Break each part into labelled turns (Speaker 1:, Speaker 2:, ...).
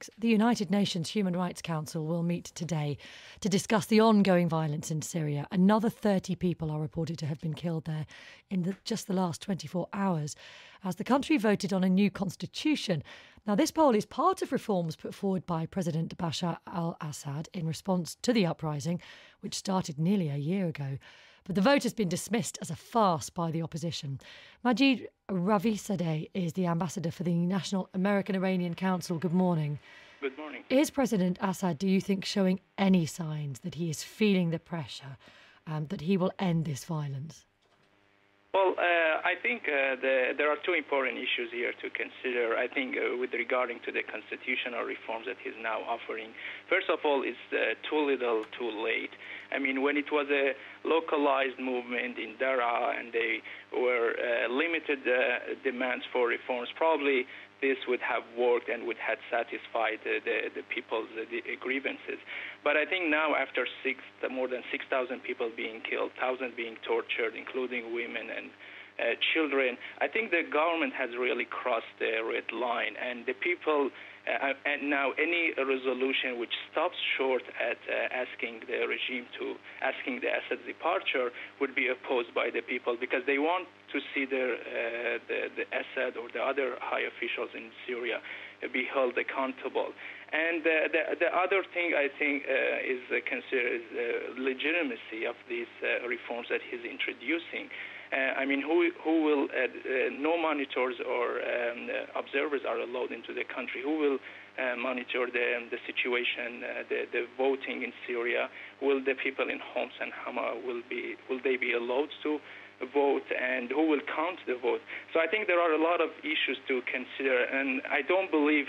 Speaker 1: politics. The United Nations Human Rights Council will meet today to discuss the ongoing violence in Syria. Another 30 people are reported to have been killed there in just the last 24 hours as the country voted on a new constitution. Now, this poll is part of reforms put forward by President Bashar al-Assad in response to the uprising, which started nearly a year ago. But the vote has been dismissed as a farce by the opposition. Majid Rafizadeh is the ambassador for the National American-Iranian Council. Good morning.
Speaker 2: Good morning.
Speaker 1: Is President Assad, do you think, showing any signs that he is feeling the pressure, that he will end this violence?
Speaker 2: Well, I think there are two important issues here to consider. I think with regarding to the constitutional reforms that he's now offering. First of all, it's too little, too late. I mean, when it was a localized movement in Daraa and they were limited demands for reforms, probably this would have worked and would have satisfied the people's grievances. But I think now, after more than 6,000 people being killed, thousands being tortured, including women and children, I think the government has really crossed the red line, and the people. And now any resolution which stops short at asking the Assad's departure would be opposed by the people, because they want to see the Assad or the other high officials in Syria be held accountable. And the other thing I think is considered is the legitimacy of these reforms that he's introducing. I mean, who will? No monitors or observers are allowed into the country. Who will monitor the situation, the voting in Syria? Will the people in Homs and Hama will they be allowed to vote, and who will count the vote? So I think there are a lot of issues to consider, and I don't believe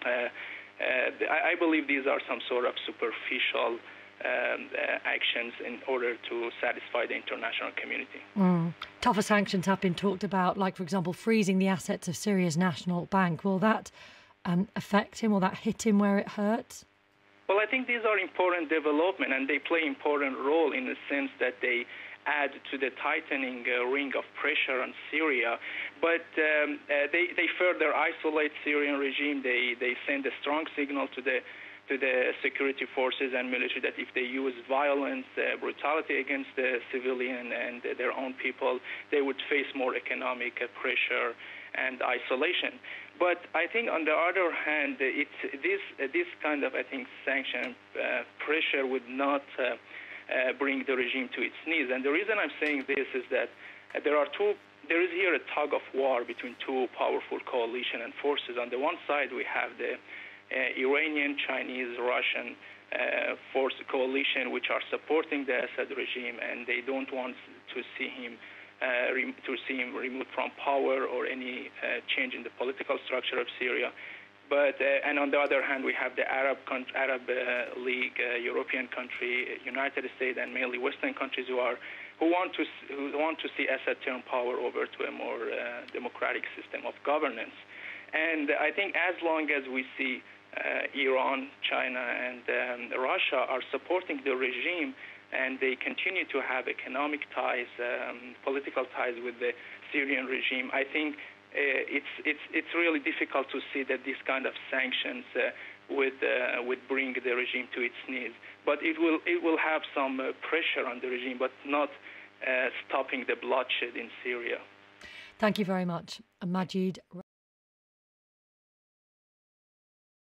Speaker 2: I believe these are some sort of superficial actions in order to satisfy the international community.
Speaker 1: Tougher sanctions have been talked about, like, for example, freezing the assets of Syria's national bank. Will that affect him? Will that hit him where it hurts?
Speaker 2: Well, I think these are important developments, and they play an important role in the sense that they add to the tightening ring of pressure on Syria. But they further isolate Syrian regime. They send a strong signal to the security forces and military that if they use violence, brutality against the civilian and their own people, they would face more economic pressure and isolation. But I think on the other hand, this kind of, I think, sanction pressure would not bring the regime to its knees. And the reason I'm saying this is that there is here a tug of war between two powerful coalition and forces. On the one side, we have the Iranian, Chinese, Russian force coalition, which are supporting the Assad regime, and they don't want to see him removed from power or any change in the political structure of Syria. But and on the other hand, we have the Arab League, European country, United States, and mainly Western countries who want to see Assad turn power over to a more democratic system of governance. And I think as long as we see Iran, China, and Russia are supporting the regime, and they continue to have economic ties, political ties with the Syrian regime, I think it's really difficult to see that this kind of sanctions would bring the regime to its knees. But it will have some pressure on the regime, but not stopping the bloodshed in Syria.
Speaker 1: Thank you very much, Majid.